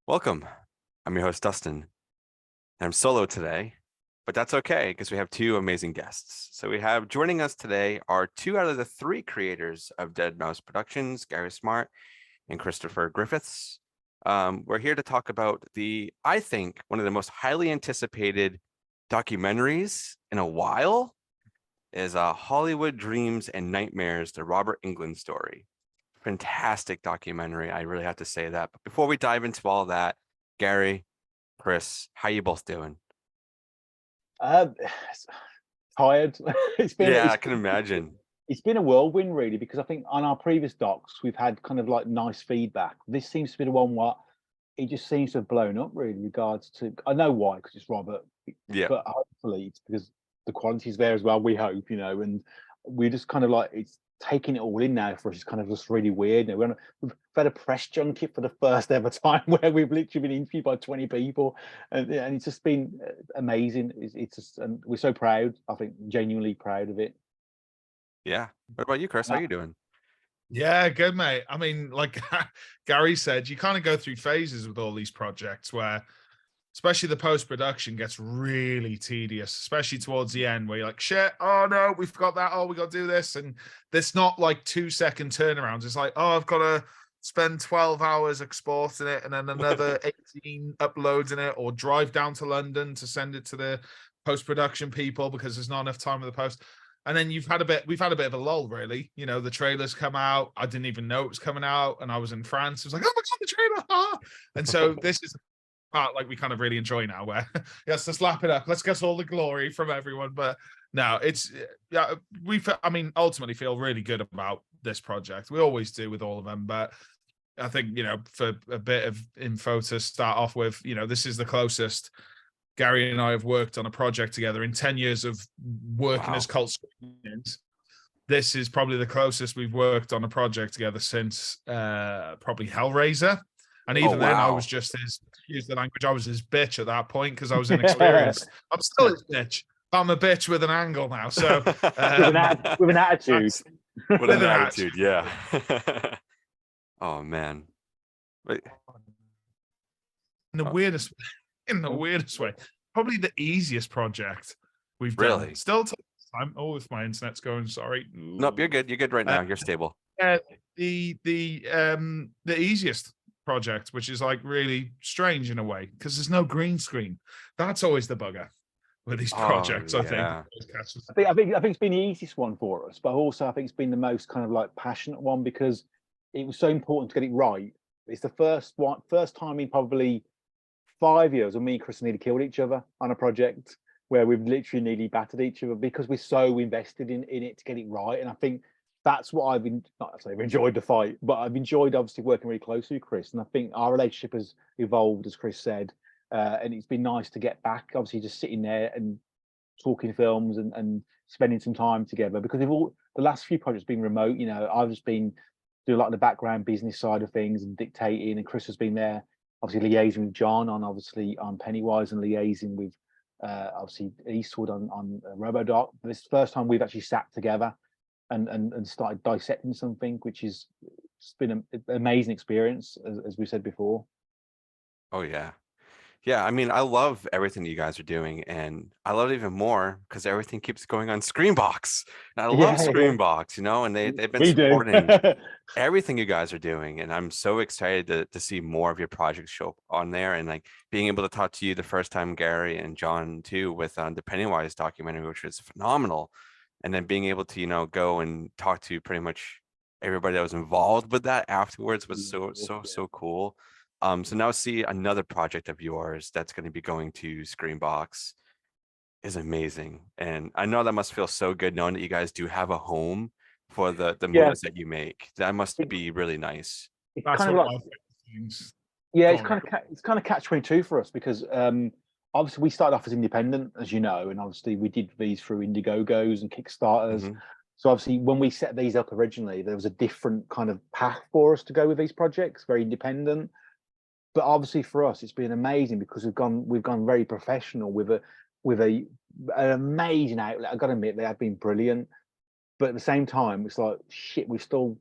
Welcome. I'm your host, Dustin, and I'm solo today, but that's okay because we have two amazing guests. So we have joining us today are two out of the three creators of Dead Mouse Productions, Gary Smart and Christopher Griffiths. We're here to talk about I think, one of the most highly anticipated documentaries in a while is Hollywood Dreams and Nightmares, the Robert Englund story. Fantastic documentary. I really have to say that. But before we dive into all that, Gary, Chris, how you both doing? Uh, Tired. I can imagine. It's been a whirlwind really, because I think on our previous docs we've had kind of like nice feedback. This seems to be the one what it just seems to have blown up really in regards to. I know why, because it's Robert, Yeah. but hopefully it's because the quality's there as well. We hope, and we just kind of like it's taking it all in now for us. It's kind of just really weird. We've had a press junket for the first ever time where we've literally been interviewed by 20 people, and it's just been amazing. It's just, and we're so proud. I think genuinely proud of it. Yeah. What about you, Chris? How you doing? Yeah, good, mate. I mean, like Gary said, you kind of go through phases with all these projects where, especially the post-production gets really tedious, especially towards the end where you're like, shit, oh no, we forgot that. Oh, we got to do this. And there's not like 2-second turnarounds. It's like, oh, I've got to spend 12 hours exporting it and then another 18 uploads in it, or drive down to London to send it to the post-production people because there's not enough time with the post. And then we've had a bit of a lull, really. The trailers come out. I didn't even know it was coming out. And I was in France. It was like, oh my God, the trailer. Ah! And so this is the part like we kind of really enjoy now, where yes, let's lap it up. Let's get all the glory from everyone. But no, it's, yeah, ultimately feel really good about this project. We always do with all of them. But I think, for a bit of info to start off with, this is the closest Gary and I have worked on a project together in 10 years of working as cult screenings. This is probably the closest we've worked on a project together since probably Hellraiser. And even then, I was just use the language, I was his bitch at that point because I was inexperienced. I'm still his bitch. I'm a bitch with an angle now. So with an attitude. With an attitude, yeah. Oh man. Wait. In the weirdest way, probably the easiest project we've done. Really? Still time. Oh, if my internet's going, sorry. Nope, you're good. You're good right now. You're stable. The easiest project, which is like really strange in a way, because there's no green screen. That's always the bugger with these projects. Yeah. I think it's been the easiest one for us, but also I think it's been the most kind of like passionate one because it was so important to get it right. It's the first time in probably 5 years when me and Chris nearly killed each other on a project where we've literally nearly battered each other because we're so invested in it to get it right. And I think that's what I've enjoyed the fight, but I've enjoyed obviously working really closely with Chris. And I think our relationship has evolved, as Chris said, and it's been nice to get back, obviously just sitting there and talking films and spending some time together, because the last few projects being remote, I've just been doing a lot of the background business side of things and dictating, and Chris has been there obviously liaising with John on Pennywise and liaising with obviously Eastwood on Robodoc. This is the first time we've actually sat together and started dissecting something, which is it's been an amazing experience, as we said before. Oh yeah. Yeah, I mean, I love everything you guys are doing, and I love it even more because everything keeps going on Screambox. And I love Screambox, and they've been supporting everything you guys are doing, and I'm so excited to see more of your projects show up on there, and like being able to talk to you the first time, Gary and John too, with the Pennywise documentary, which was phenomenal, and then being able to go and talk to pretty much everybody that was involved with that afterwards was so cool. So now see another project of yours that's going to be going to Screambox is amazing. And I know that must feel so good knowing that you guys do have a home for the movies that you make. That must be really nice. It's kind of like things. Yeah, it's kind of catch-22 for us because obviously we started off as independent, as you know, and obviously we did these through Indiegogos and Kickstarters. Mm-hmm. So obviously when we set these up originally, there was a different kind of path for us to go with these projects, very independent. But obviously for us, it's been amazing because we've gone very professional with an amazing outlet. I've got to admit, they have been brilliant. But at the same time, it's like shit. We've still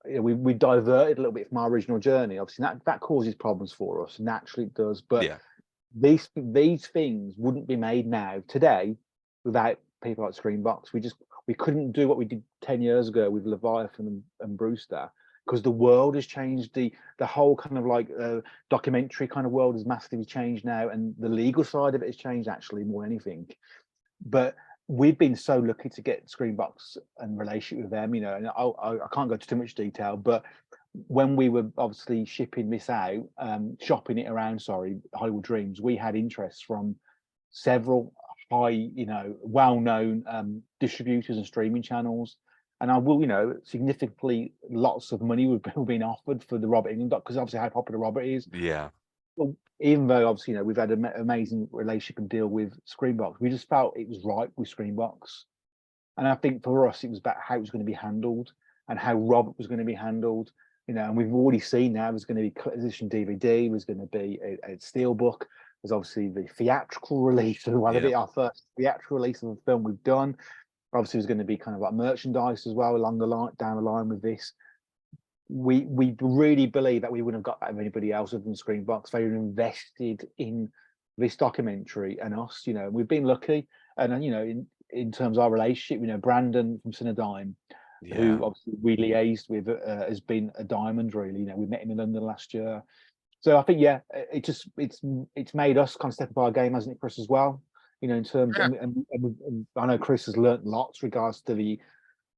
we diverted a little bit from our original journey. Obviously, that causes problems for us. Naturally, it does. But Yeah. these things wouldn't be made now today without people like Screambox. We couldn't do what we did 10 years ago with Leviathan and Brewster, because the world has changed. The whole kind of like documentary kind of world has massively changed now, and the legal side of it has changed actually more than anything. But we've been so lucky to get Screambox and relationship with them, and I can't go into too much detail, but when we were obviously shipping this out, shopping it around, Hollywood Dreams, we had interest from several high, well-known distributors and streaming channels. And I will, significantly lots of money we've been offered for the Robert Englund doc, because obviously how popular Robert is. Yeah. Well, even though obviously, we've had an amazing relationship and deal with Screambox, we just felt it was right with Screambox. And I think for us, it was about how it was going to be handled and how Robert was going to be handled. And we've already seen now there's going to be collector's edition DVD, there's going to be a steelbook, there's obviously the theatrical release as well. It'll be our first theatrical release of a film we've done. Obviously, there's going to be kind of like merchandise as well down the line with this. We really believe that we wouldn't have got that of anybody else other than Screambox. They were invested in this documentary and us. We've been lucky, and in terms of our relationship, Brandon from Cinedigm, who obviously we liaised with, has been a diamond. Really, we met him in London last year. So I think, it's made us kind of step up our game, hasn't it, Chris, as well? In terms, and I know Chris has learnt lots regards to the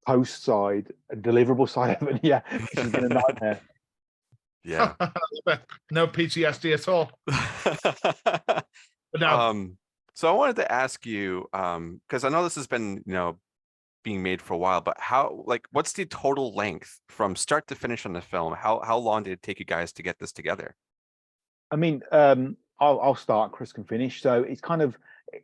post side and deliverable side of it, which has been a nightmare. Yeah. No PTSD at all. But no. So I wanted to ask you, because I know this has been, being made for a while, but what's the total length from start to finish on the film? How long did it take you guys to get this together? I mean, I'll start, Chris can finish. So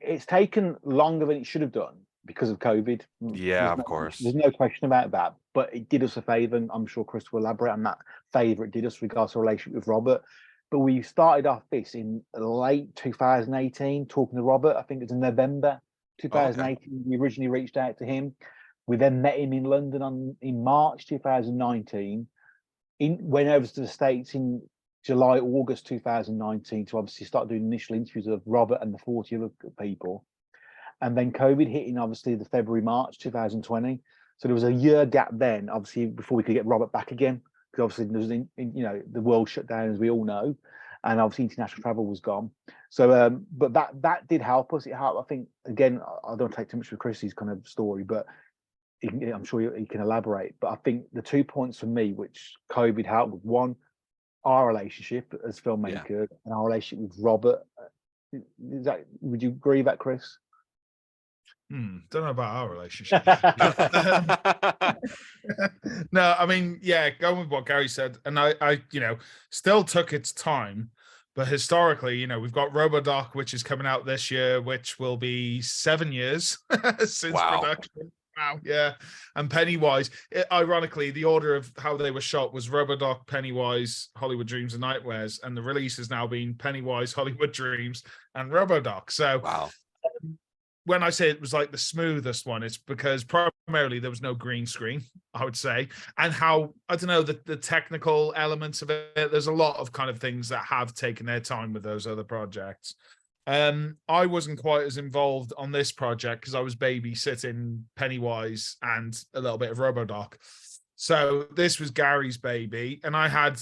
it's taken longer than it should have done because of COVID. Yeah, of course. There's no question about that, but it did us a favor, and I'm sure Chris will elaborate on that favor it did us regards to our relationship with Robert. But we started off this in late 2018, talking to Robert. I think it was in November 2018. We originally reached out to him. We then met him in London in March 2019. Went over to the States in July, August 2019 to obviously start doing initial interviews of Robert and the 40 other people. And then COVID hit in obviously the February, March 2020. So there was a year gap then, obviously, before we could get Robert back again. Because obviously there was, the world shut down, as we all know. And obviously international travel was gone. So, but that did help us. It helped, I think, again, I don't take too much of Chrissy's kind of story, but I'm sure he can elaborate. But I think the 2 points for me, which COVID helped with, one, our relationship as filmmakers and our relationship with Robert. Would you agree with that, Chris? Don't know about our relationship. No, I mean, going with what Gary said, and I still took its time, but historically, we've got RoboDoc, which is coming out this year, which will be 7 years since production. Wow, yeah. And Pennywise, ironically, the order of how they were shot was RoboDoc, Pennywise, Hollywood Dreams, and Nightmares, and the release has now been Pennywise, Hollywood Dreams, and RoboDoc. So, when I say it was like the smoothest one, it's because primarily there was no green screen, I would say, and how, I don't know, the technical elements of it. There's a lot of kind of things that have taken their time with those other projects. I wasn't quite as involved on this project because I was babysitting Pennywise and a little bit of RoboDoc. So this was Gary's baby, and I had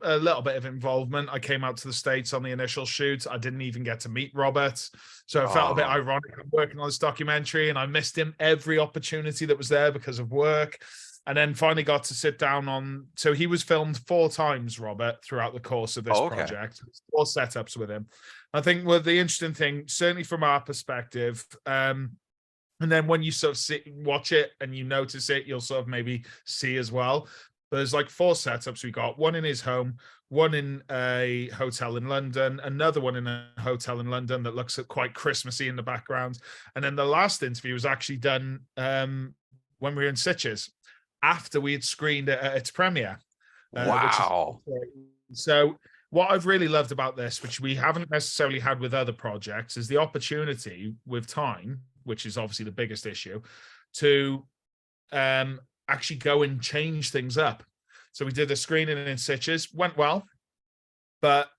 a little bit of involvement. I came out to the States on the initial shoot. I didn't even get to meet Robert. So it felt a bit ironic. I'm working on this documentary and I missed him every opportunity that was there because of work. And then finally got to sit down so he was filmed 4 times, Robert, throughout the course of this project. 4 setups with him. I think the interesting thing, certainly from our perspective, and then when you sort of watch it and you notice it, you'll sort of maybe see as well. There's like 4 setups we got. One in his home, one in a hotel in London, another one in a hotel in London that looks quite Christmassy in the background. And then the last interview was actually done when we were in Sitges, after we had screened it at its premiere. Wow. So what I've really loved about this, which we haven't necessarily had with other projects, is the opportunity with time, which is obviously the biggest issue, to actually go and change things up. So we did a screening in Sitges, went well, but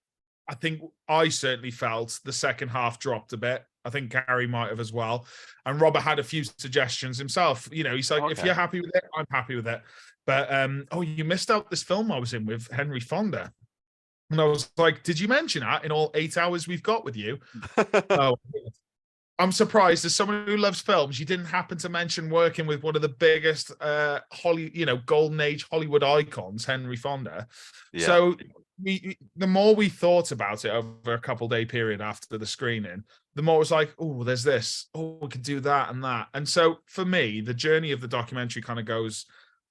I think I certainly felt the second half dropped a bit. I think Gary might have as well. And Robert had a few suggestions himself. You know, he's like, if you're happy with it, I'm happy with it. But, oh, you missed out this film I was in with Henry Fonda. And I was like, did you mention that in all 8 hours we've got with you? Oh, I'm surprised as someone who loves films, you didn't happen to mention working with one of the biggest golden age Hollywood icons, Henry Fonda. Yeah. So the more we thought about it over a couple-day period after the screening, the more it was like, oh, there's this, oh, we could do that and that. And so for me, the journey of the documentary kind of goes,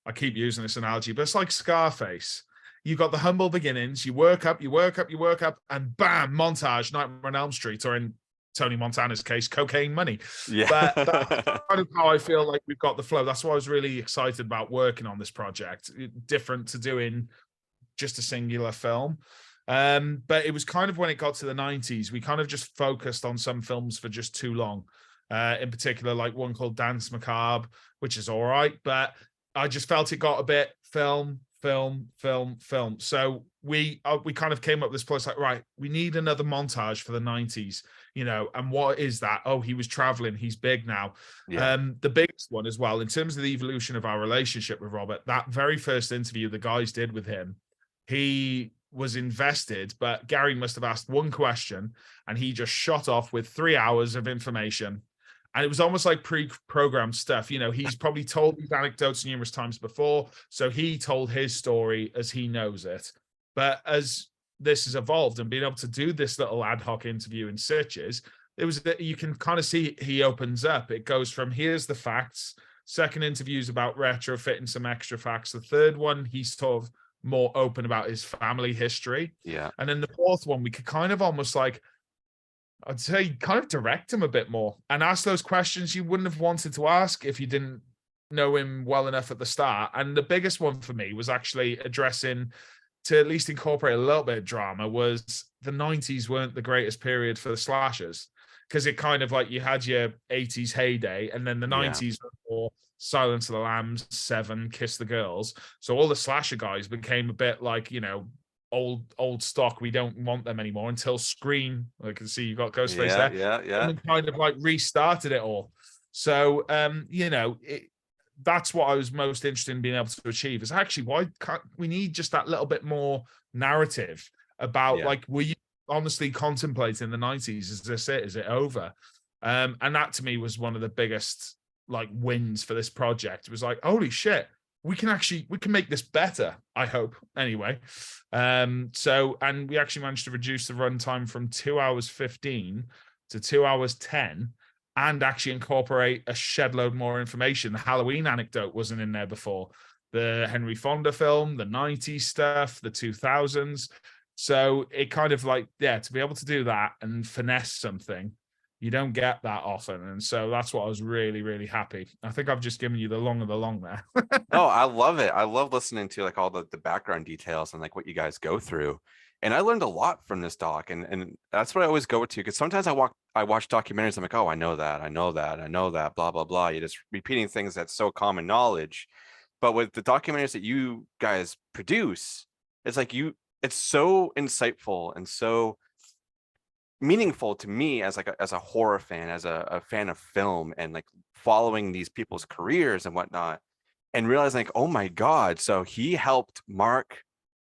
I keep using this analogy, but it's like Scarface. You got the humble beginnings, you work up, and bam, montage, Nightmare on Elm Street, or in Tony Montana's case, cocaine money. Yeah. But that's kind of how I feel like we've got the flow. That's why I was really excited about working on this project, different to doing just a singular film. But it was kind of when it got to the 90s, we kind of just focused on some films for just too long. In particular, like one called Dance Macabre, which is all right, but I just felt it got a bit film. So we kind of came up with this place like, right, we need another montage for the 90s, you know, and what is that? Oh, he was traveling, he's big now. Yeah. The biggest one as well, in terms of the evolution of our relationship with Robert, that very first interview the guys did with him, he was invested, but Gary must have asked one question and he just shot off with 3 hours of information. And it was almost like pre-programmed stuff. You know, he's probably told these anecdotes numerous times before. So he told his story as he knows it. But as this has evolved and being able to do this little ad hoc interview in Sitges, it was that you can kind of see he opens up. It goes from here's the facts. Second interview is about retrofitting some extra facts. The third one, he's sort of more open about his family history. Yeah. And then the fourth one, we could kind of almost like, I'd say kind of direct him a bit more and ask those questions you wouldn't have wanted to ask if you didn't know him well enough at the start. And the biggest one for me was actually addressing, to at least incorporate a little bit of drama, was the 90s weren't the greatest period for the slashers, because it kind of like you had your 80s heyday and then the 90s were more Silence of the Lambs, Seven, Kiss the Girls. So all the slasher guys became a bit like, you know, old stock. We don't want them anymore until Scream. I can see you got Ghostface there. Yeah. And kind of like restarted it all. So, you know, that's what I was most interested in being able to achieve, is actually why can't we need just that little bit more narrative about like, were you honestly contemplating the 90s? Is this it? Is it over? And that to me was one of the biggest like wins for this project. It was like, holy shit, we can make this better, I hope, anyway. So, and we actually managed to reduce the runtime from 2 hours 15 to 2 hours 10, and actually incorporate a shed load more information. The Halloween anecdote wasn't in there before. The Henry Fonda film, the 90s stuff, the 2000s. So it kind of like, to be able to do that and finesse something, you don't get that often. And so that's what I was really, really happy. I think I've just given you the long of the long there. No, I love it. I love listening to like all the background details and like what you guys go through. And I learned a lot from this doc. And that's what I always go to, because sometimes I watch documentaries. I'm like, oh, I know that, blah, blah, blah. You're just repeating things that's so common knowledge. But with the documentaries that you guys produce, it's like it's so insightful and so meaningful to me as a horror fan, as a fan of film, and like following these people's careers and whatnot, and realizing like, oh my God, so he helped Mark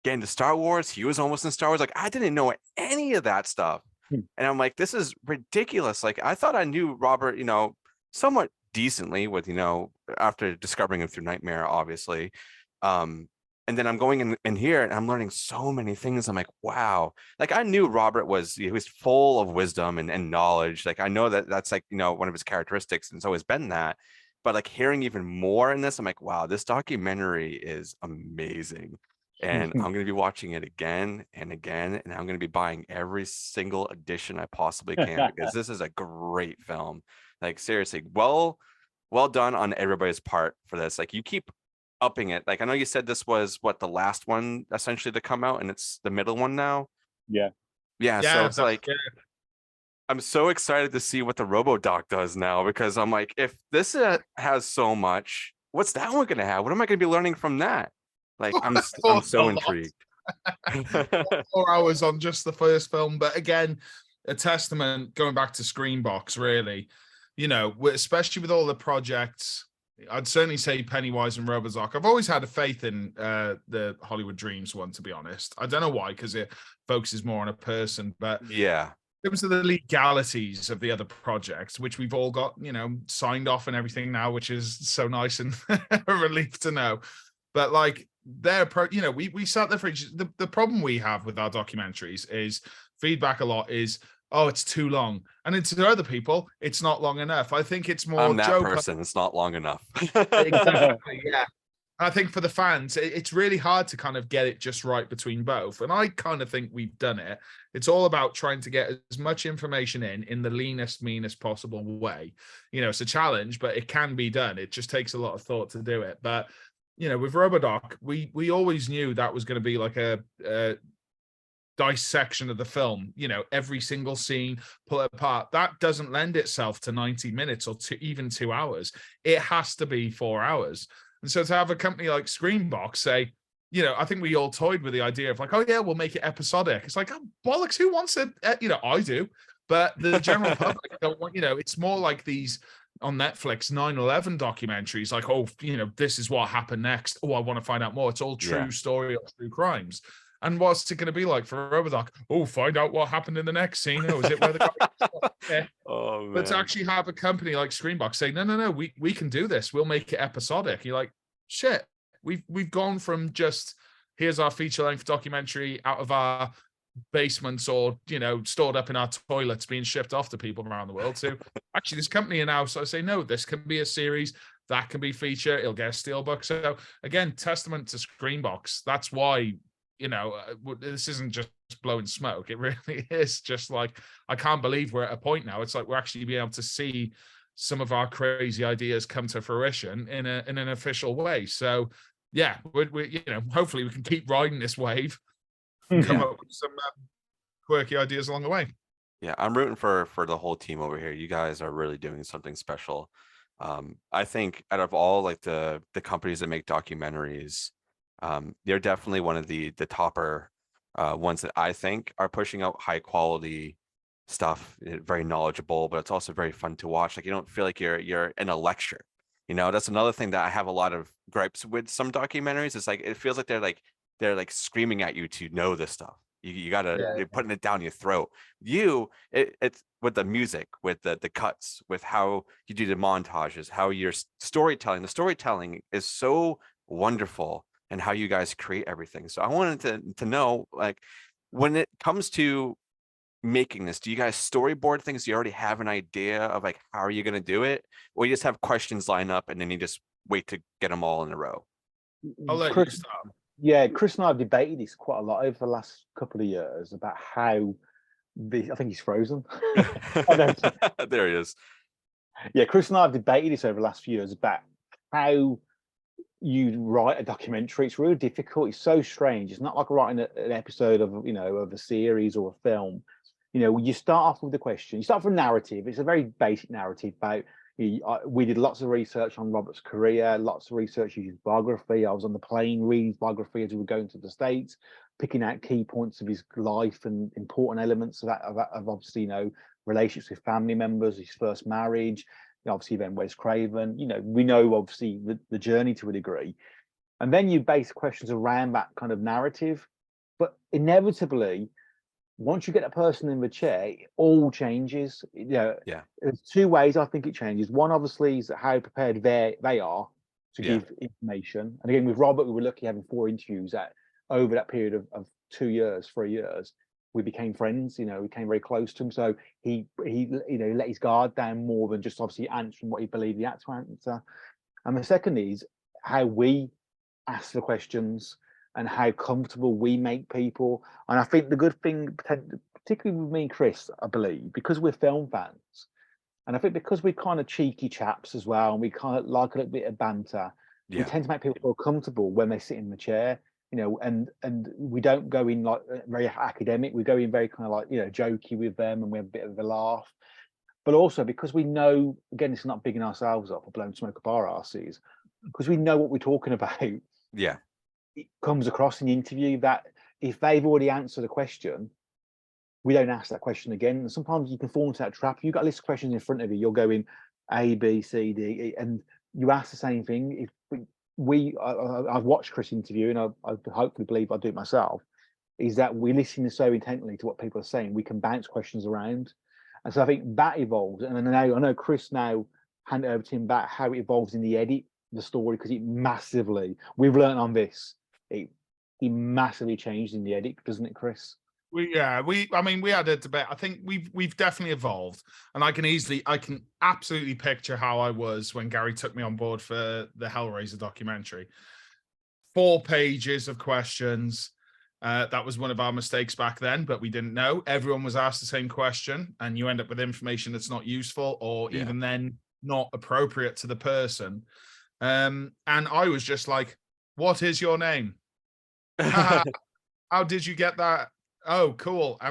get into Star Wars. He was almost in Star Wars. Like, I didn't know any of that stuff. And I'm like, this is ridiculous. Like, I thought I knew Robert, you know, somewhat decently with, you know, after discovering him through Nightmare, obviously. And then I'm going in here and I'm learning so many things. I'm like, wow. Like, I knew Robert was full of wisdom and knowledge. Like, I know that's like, you know, one of his characteristics, and it's always been that. But like hearing even more in this, I'm like, wow, this documentary is amazing. And I'm going to be watching it again and again. And I'm going to be buying every single edition I possibly can, because this is a great film. Like, seriously, well done on everybody's part for this. Like, you keep upping it. Like, I know you said this was the last one essentially to come out, and it's the middle one now. Yeah. So it's like, I'm so excited to see what the RoboDoc does now, because I'm like, if this has so much, what's that one going to have? What am I going to be learning from that? Like I'm so intrigued. 4 hours on just the first film, but again, a testament going back to Screambox, really. You know, especially with all the projects, I'd certainly say Pennywise and Robozoc. I've always had a faith in the Hollywood Dreams one, to be honest. I don't know why, because it focuses more on a person, but Yeah. in terms of the legalities of the other projects, which we've all got, you know, signed off and everything now, which is so nice and a relief to know. But like you know, we sat there for the problem we have with our documentaries is feedback a lot is, oh, it's too long. And it's to other people, it's not long enough. I think it's more I'm that person. It's not long enough. Exactly. Yeah. I think for the fans, it's really hard to kind of get it just right between both. And I kind of think we've done it. It's all about trying to get as much information in the leanest, meanest possible way. You know, it's a challenge, but it can be done. It just takes a lot of thought to do it. But, you know, with Robodoc, we always knew that was going to be like a dissection of the film, you know, every single scene, pull it apart. That doesn't lend itself to 90 minutes or even 2 hours. It has to be 4 hours. And so to have a company like Screambox say, you know, I think we all toyed with the idea of like, oh yeah, we'll make it episodic. It's like, oh, bollocks, who wants it? You know, I do, but the general public don't want, you know, it's more like these on Netflix 9/11 documentaries, like, oh, you know, this is what happened next. Oh, I want to find out more. It's all true story or true crimes. And what's it going to be like for Robodoc? Oh, find out what happened in the next scene. Oh, is it where the guy? Yeah. Oh, man. But to actually have a company like Screambox say, no, we can do this. We'll make it episodic. You're like, shit. We've gone from just here's our feature-length documentary out of our basements or, you know, stored up in our toilets being shipped off to people around the world to actually this company now. So I say, no, this can be a series. That can be feature. It'll get a steelbook. So again, testament to Screambox. That's why, you know, this isn't just blowing smoke. It really is just like, I can't believe we're at a point now. It's like we're actually being able to see some of our crazy ideas come to fruition in an official way. So yeah, we you know, hopefully we can keep riding this wave and come up with some quirky ideas along the way. Yeah, I'm rooting for the whole team over here. You guys are really doing something special. I think out of all like the companies that make documentaries, they're definitely one of the topper ones that I think are pushing out high quality stuff, very knowledgeable, but it's also very fun to watch. Like you don't feel like you're in a lecture. You know, that's another thing that I have a lot of gripes with some documentaries. It's like it feels like they're like screaming at you to know this stuff. You gotta you're putting it down your throat. It's with the music, with the cuts, with how you do the montages, how your storytelling. The storytelling is so wonderful, and how you guys create everything. So I wanted to know, like, when it comes to making this, do you guys storyboard things? Do you already have an idea of like how are you going to do it, or you just have questions line up and then you just wait to get them all in a row? I'll let you start. Yeah, Chris and I have debated this quite a lot over the last couple of years about how I think he's frozen. There he is. Yeah, Chris and I have debated this over the last few years about how you write a documentary. It's really difficult. It's so strange. It's not like writing an episode of, you know, of a series or a film. You know, you start off with the question. You start from narrative. It's a very basic narrative about. We did lots of research on Robert's career, lots of research into his biography. I was on the plane reading his biography as we were going to the States, picking out key points of his life and important elements of that, of obviously, you know, relationships with family members, his first marriage, obviously then Wes Craven. You know, we know obviously the journey to a degree. And then you base questions around that kind of narrative. But inevitably, once you get a person in the chair, it all changes. You know, there's two ways I think it changes. One, obviously, is how prepared they are to give information. And again, with Robert, we were lucky having 4 interviews over that period of 2 years, 3 years. We became friends. You know, we came very close to him. So he you know, let his guard down more than just obviously answering what he believed he had to answer. And the second is how we ask the questions and how comfortable we make people. And I think the good thing, particularly with me and Chris, I believe, because we're film fans, and I think because we're kind of cheeky chaps as well, and we kind of like a little bit of banter, we tend to make people feel comfortable when they sit in the chair, you know, and we don't go in like very academic. We go in very kind of like, you know, jokey with them, and we have a bit of a laugh. But also because we know, again, it's not bigging ourselves up or blowing smoke up our arses, because we know what we're talking about. Yeah. it comes across in the interview that if they've already answered a question, we don't ask that question again. And sometimes you can fall into that trap. You've got a list of questions in front of you. You're going A, B, C, D, E, and you ask the same thing. If I've watched Chris interview, and I hopefully believe I do it myself, is that we listen so intently to what people are saying, we can bounce questions around. And so I think that evolves. And I know Chris now, hand it over to him back, how it evolves in the edit, the story, because it massively, we've learned on this, it massively changed in the edit, doesn't it, Chris? I mean, we had a debate. I think we've definitely evolved, and I can absolutely picture how I was when Gary took me on board for the Hellraiser documentary. 4 pages of questions. That was one of our mistakes back then, but we didn't know. Everyone was asked the same question, and you end up with information that's not useful, or even then not appropriate to the person. And I was just like, "What is your name? How did you get that? Oh, cool."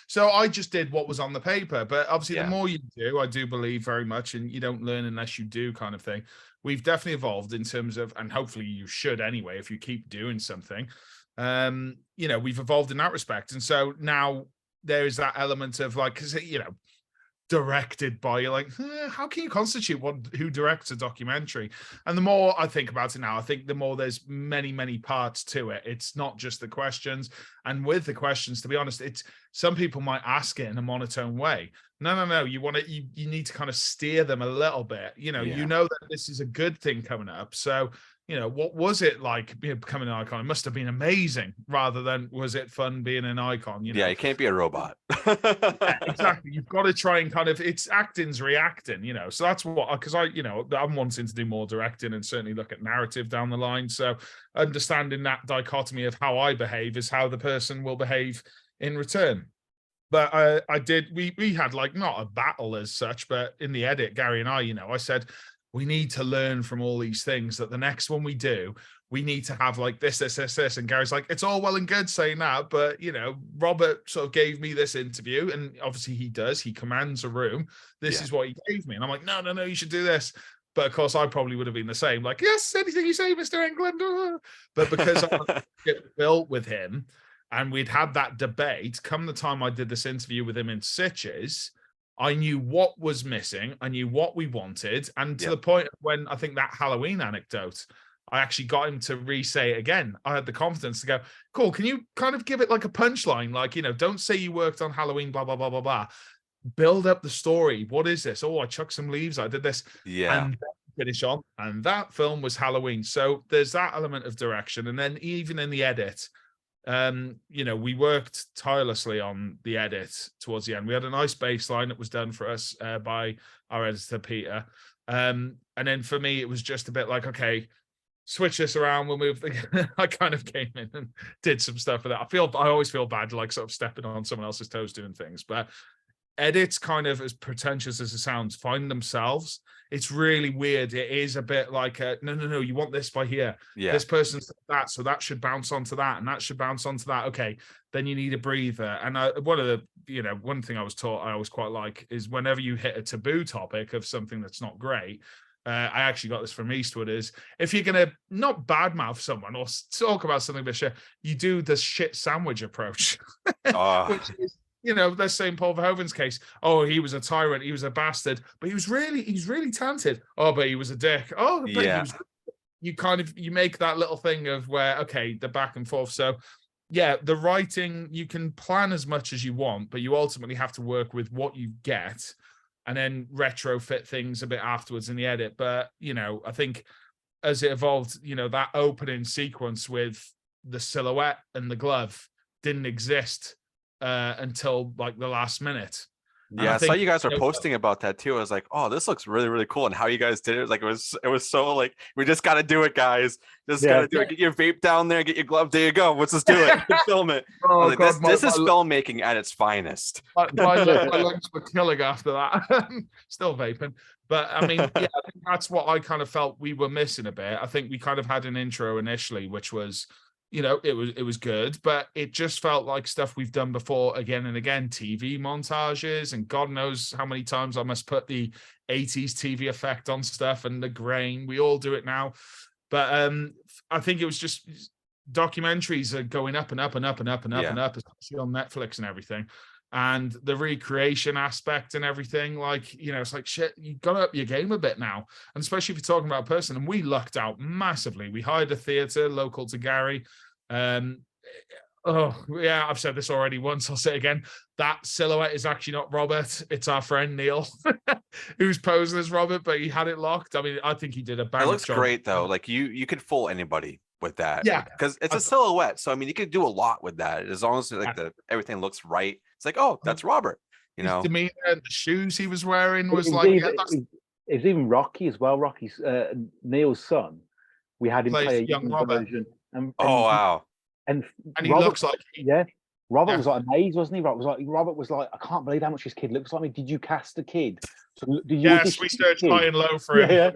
So I just did what was on the paper. But obviously, the more you do, I do believe very much, and you don't learn unless you do, kind of thing. We've definitely evolved in terms of, and hopefully you should anyway, if you keep doing something. We've evolved in that respect. And so now there is that element of like, because directed by, you're like, how can you constitute who directs a documentary? And the more I think about it now, I think the more there's many parts to it. It's not just the questions. And with the questions, to be honest, it's some people might ask it in a monotone way. No, you need to kind of steer them a little bit. You know that this is a good thing coming up. So what was it like becoming an icon? It must have been amazing, rather than was it fun being an icon? Yeah, you can't be a robot. Yeah, exactly. You've got to try and kind of, it's acting's reacting, So that's what, because I'm wanting to do more directing and certainly look at narrative down the line. So understanding that dichotomy of how I behave is how the person will behave in return. But we had like not a battle as such, but in the edit, Gary and I said, we need to learn from all these things, that the next one we do, we need to have like this. And Gary's like, it's all well and good saying that, but Robert sort of gave me this interview, and obviously he commands a room. This is what he gave me. And I'm like, no, you should do this. But of course, I probably would have been the same, like, yes, anything you say, Mr. Englund. But because I built with him, and we'd had that debate, come the time I did this interview with him in Sitges, I knew what was missing. I knew what we wanted. And to the point when I think that Halloween anecdote, I actually got him to re-say it again. I had the confidence to go, cool, can you kind of give it like a punchline? Like, don't say you worked on Halloween, blah, blah, blah, blah, blah. Build up the story. What is this? Oh, I chucked some leaves. I did this. Yeah. And finish on. And that film was Halloween. So there's that element of direction. And then even in the edit, we worked tirelessly on the edit towards the end. We had a nice baseline that was done for us by our editor, Peter. And then for me, it was just a bit like, okay, switch this around. We'll move. I kind of came in and did some stuff for that. I always feel bad, like sort of stepping on someone else's toes doing things, but edits, kind of as pretentious as it sounds, find themselves. It's really weird. It is a bit like no, you want this by here. Yeah. This person's that, so that should bounce onto that, and that should bounce onto that. Okay, then you need a breather. And one thing I was taught I always quite like is whenever you hit a taboo topic of something that's not great, I actually got this from Eastwood, is if you're going to not badmouth someone or talk about something a bit shit, you do the shit sandwich approach. Which is, let's say in Paul Verhoeven's case, oh, he was a tyrant, he was a bastard, but he's really talented. Oh, but he was a dick. Oh, but he was. You make that little thing of where, okay, the back and forth. So yeah, the writing, you can plan as much as you want, but you ultimately have to work with what you get and then retrofit things a bit afterwards in the edit. But, I think as it evolved, that opening sequence with the silhouette and the glove didn't exist until like the last minute. Yeah, I saw you guys were posting about that too. I was like, oh, this looks really cool. And how you guys did it, like it was so like, we just got to do it, guys. Just got to do it. Get your vape down there, get your glove. There you go. Let's just do it. Film it. Oh, like, God, this is filmmaking at its finest. My lungs were killing after that. Still vaping. But I mean, yeah, I think that's what I kind of felt we were missing a bit. I think we kind of had an intro initially, which was, it was good, but it just felt like stuff we've done before again and again, TV montages, and God knows how many times I must put the 80s TV effect on stuff and the grain. We all do it now. But I think it was just documentaries are going up and up and up and up and up and up, especially on Netflix and everything. And the recreation aspect and everything, like, you know, it's like, shit, you got to up your game a bit now. And especially if you're talking about a person, and we lucked out massively. We hired a theatre local to Gary. Oh, yeah, I've said this already once. I'll say it again. That silhouette is actually not Robert. It's our friend Neil, who's posing as Robert, but he had it locked. I mean, I think he did a bang It up looks job. great, though. Like, you could fool anybody with that. Yeah. Because it's a silhouette. So, I mean, you could do a lot with that. As long as, like, everything looks right. It's like, oh, that's Robert, you know? His demeanor and the shoes he was wearing was it's even Rocky as well. Rocky's Neil's son. We had him play a young young Robert. version. And oh, wow. And he Robert, looks like Robert was like amazed, wasn't he? Robert was like, I can't believe how much this kid looks like me. Did you cast the kid? So, did you yes, we searched high and low for him. Yeah.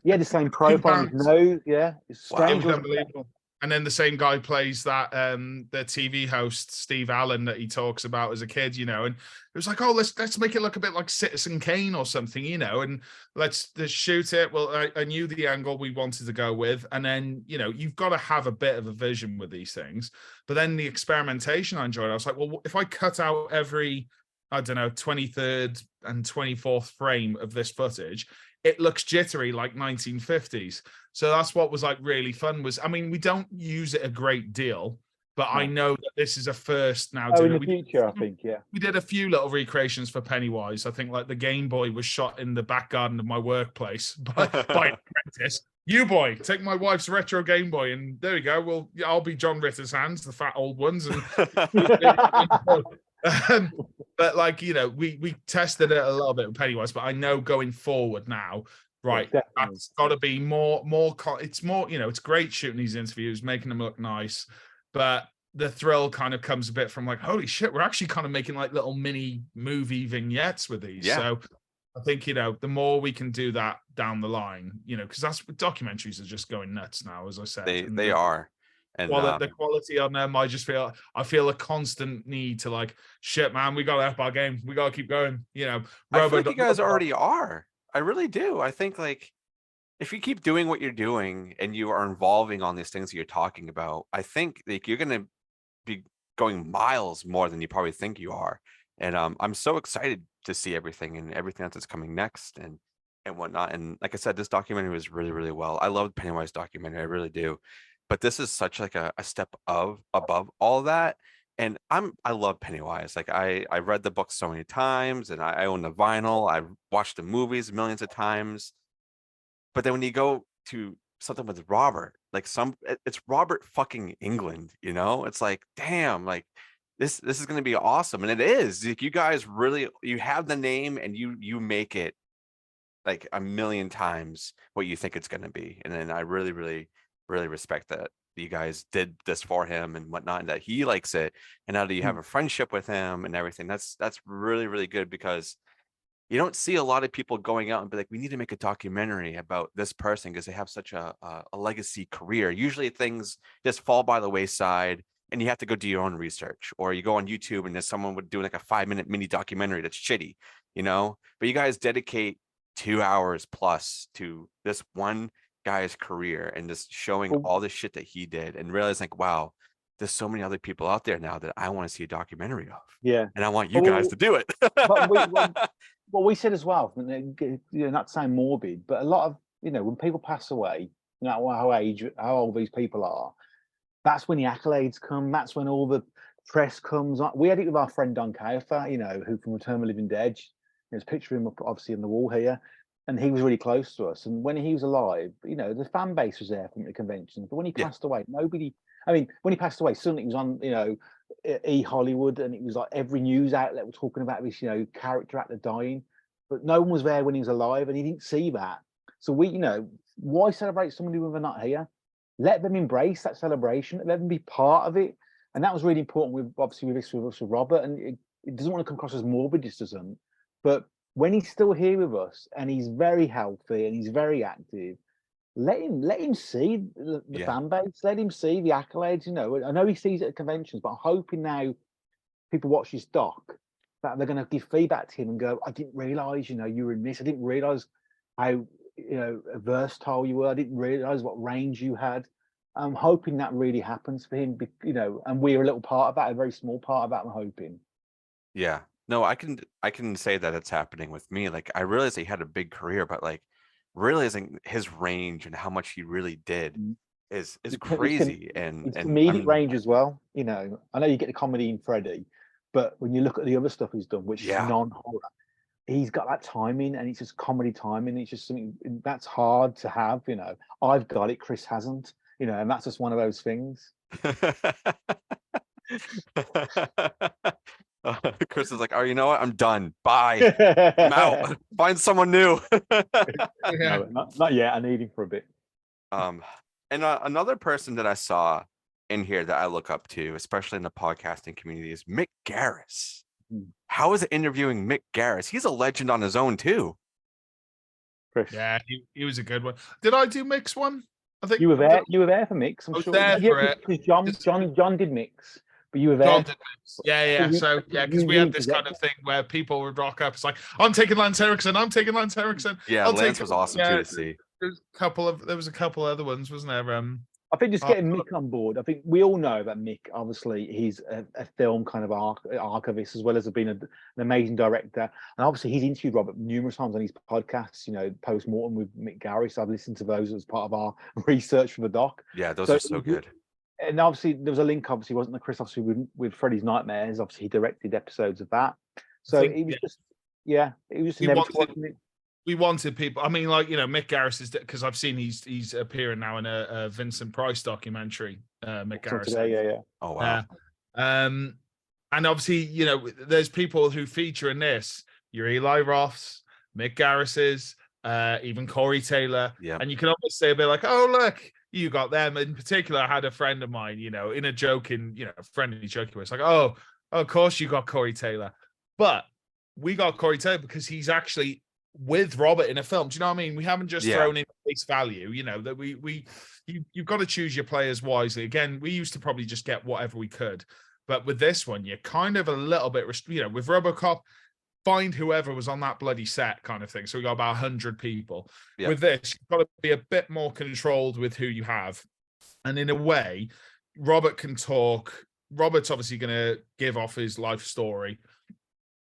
He had the same profile on his nose. Yeah, it's strange. It was unbelievable. And then the same guy plays that the TV host Steve Allen that he talks about as a kid, you know. And it was like, oh, let's make it look a bit like Citizen Kane or something, you know, and let's shoot it. Well, I knew the angle we wanted to go with, and then, you know, you've got to have a bit of a vision with these things. But then the experimentation I enjoyed. I was like, well, if I cut out every, I don't know, 23rd and 24th frame of this footage, it looks jittery like 1950s. So that's what was like really fun. Was, I mean, we don't use it a great deal, but I know that this is a first now. In the future, I think, yeah. We did a few little recreations for Pennywise. I think like the Game Boy was shot in the back garden of my workplace by an apprentice. You boy, take my wife's retro Game Boy, and there we go. Well, I'll be John Ritter's hands, the fat old ones, and but like, you know, we tested it a little bit with Pennywise, but I know going forward now, right, that's got to be more it's more, you know, it's great shooting these interviews, making them look nice, but the thrill kind of comes a bit from like, holy shit, we're actually kind of making like little mini movie vignettes with these. So I think, you know, the more we can do that down the line, you know, because that's, documentaries are just going nuts now, as I said. They are. And the quality on them, I feel a constant need to like, shit, man, we gotta up our game, we gotta keep going, you know. I feel like you guys already are. I really do. I think like if you keep doing what you're doing and you are involving on these things that you're talking about, I think like you're gonna be going miles more than you probably think you are. And I'm so excited to see everything that's coming next and whatnot. And like I said, this documentary was really, really well. I love Pennywise documentary, I really do. But this is such like a step above all that. And I love Pennywise. Like I read the book so many times, and I own the vinyl. I've watched the movies millions of times. But then when you go to something with Robert, like it's Robert fucking Englund, you know? It's like, damn, like this is gonna be awesome. And it is. Like, you guys really, you have the name and you make it like a million times what you think it's gonna be. And then I really, really, really respect that you guys did this for him and whatnot, and that he likes it, and now that you have a friendship with him and everything. That's really, really good, because you don't see a lot of people going out and be like, we need to make a documentary about this person because they have such a legacy career. Usually things just fall by the wayside and you have to go do your own research, or you go on YouTube and there's someone would do like a 5-minute mini documentary that's shitty, you know. But you guys dedicate 2 hours plus to this one guy's career and just showing all the shit that he did, and realize like, wow, there's so many other people out there now that I want to see a documentary of. Yeah. And I want you guys to do it. What we said as well, you know, not saying morbid, but a lot of, you know, when people pass away, no matter how old these people are, that's when the accolades come. That's when all the press comes. We had it with our friend Don Caifa, you know, who from Return of the Living Dead. There's a picture of him up obviously on the wall here. And he was really close to us. And when he was alive, you know, the fan base was there from the conventions. But when he passed away, nobody, I mean, when he passed away, suddenly he was on, you know, Hollywood, and it was like every news outlet was talking about this, you know, character actor dying. But no one was there when he was alive, and he didn't see that. So we, you know, why celebrate somebody when they're not here? Let them embrace that celebration. Let them be part of it. And that was really important with, obviously, with Robert. And it doesn't want to come across as morbid, just doesn't. But when he's still here with us and he's very healthy and he's very active, let him see the fan base, let him see the accolades. You know, I know he sees it at conventions, but I'm hoping now people watch this doc that they're going to give feedback to him and go, I didn't realize, you know, you were in this. I didn't realize how, you know, versatile you were. I didn't realize what range you had. I'm hoping that really happens for him, you know, and we're a little part of that, a very small part of that, I'm hoping. Yeah. No, I can say that it's happening with me. Like I realized he had a big career, but like realizing his range and how much he really did Mm. is His crazy. And comedic I'm range as well, you know. I know you get the comedy in Freddie, but when you look at the other stuff he's done, which is yeah. non-horror, he's got that timing, and it's just comedy timing. It's just something that's hard to have, you know. I've got it, Chris hasn't, you know, and that's just one of those things. Chris is like, oh, you know what? I'm done. Bye. I'm out. Find someone new. Yeah. No, not yet. I need him for a bit. Um, and another person that I saw in here that I look up to, especially in the podcasting community, is Mick Garris. Mm. How is it interviewing Mick Garris? He's a legend on his own too. Chris, Yeah, he was a good one. Did I do mix one? I think you were there. You were there for Mix. I'm I was sure. there Yeah, for it. because John did Mix, but you were there. John did mix. Yeah. So yeah, because we had you this did kind of thing where people would rock up. It's like, I'm taking Lance Erickson. I'm taking Lance Erickson. Yeah, I'll Lance take was awesome too to see. There was a couple other ones, wasn't there? I think just getting Mick on board. I think we all know that Mick. Obviously, he's a film kind of archivist as well as being an amazing director. And obviously, he's interviewed Robert numerous times on his podcasts. You know, post mortem with Mick Garris. I've listened to those as part of our research for the doc. Yeah, those are so good. And obviously, there was a link. Obviously, wasn't there, Chris? Obviously, with Freddy's Nightmares. Obviously, he directed episodes of that. So it was just, it was just inevitable. We wanted people. I mean, like, you know, Mick Garris is, because I've seen he's appearing now in a Vincent Price documentary. Mick Garris. Today, yeah. Oh wow. And obviously, you know, there's people who feature in this. Your Eli Roths, Mick Garris's, even Corey Taylor. Yeah. And you can almost say a bit like, oh, look, you got them. In particular, I had a friend of mine, you know, in a joking, you know, friendly joking way. It's like, oh, of course you got Corey Taylor. But we got Corey Taylor because he's actually with Robert in a film. Do you know what I mean? We haven't just thrown in face value, you know, that you've got to choose your players wisely. Again, we used to probably just get whatever we could. But with this one, you're kind of a little bit, you know, with RoboCop, find whoever was on that bloody set kind of thing. So we got about 100 people. Yep. With this, you've got to be a bit more controlled with who you have. And in a way, Robert can talk. Robert's obviously going to give off his life story,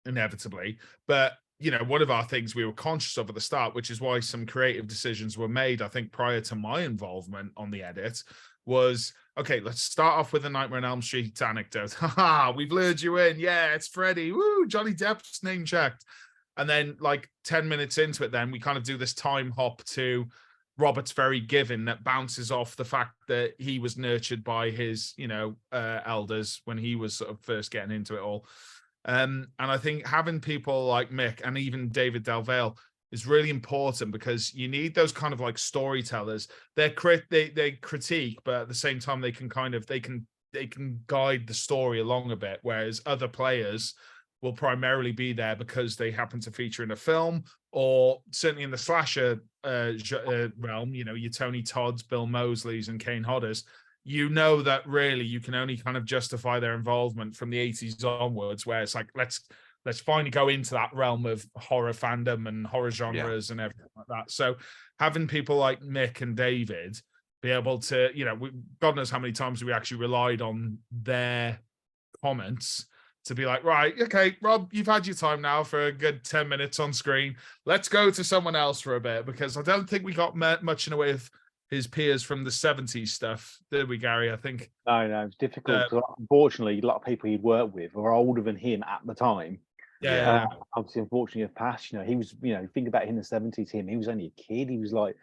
inevitably. But, you know, one of our things we were conscious of at the start, which is why some creative decisions were made, I think, prior to my involvement on the edit, was, okay, let's start off with a Nightmare on Elm Street anecdote. Haha, we've lured you in. Yeah, it's Freddy. Woo, Johnny Depp's name checked. And then like 10 minutes into it, then we kind of do this time hop to Robert's very giving that bounces off the fact that he was nurtured by his, you know, elders when he was sort of first getting into it all. And I think having people like Mick and even David Delvale is really important, because you need those kind of like storytellers. They critique, but at the same time they can guide the story along a bit, whereas other players will primarily be there because they happen to feature in a film, or certainly in the slasher realm, you know, your Tony Todds, Bill Mosleys and Kane Hodders. You know that really you can only kind of justify their involvement from the 80s onwards, where it's like, let's finally go into that realm of horror fandom and horror genres and everything like that. So having people like Mick and David be able to, you know, God knows how many times we actually relied on their comments to be like, right, okay, Rob, you've had your time now for a good 10 minutes on screen. Let's go to someone else for a bit, because I don't think we got much in the way of his peers from the 70s stuff, did we, Gary? I think. No, it's difficult. Unfortunately, a lot of people he'd worked with were older than him at the time. Yeah. Obviously, unfortunately, have passed. You know, he was, you know, think about him in the 70s, he was only a kid. He was like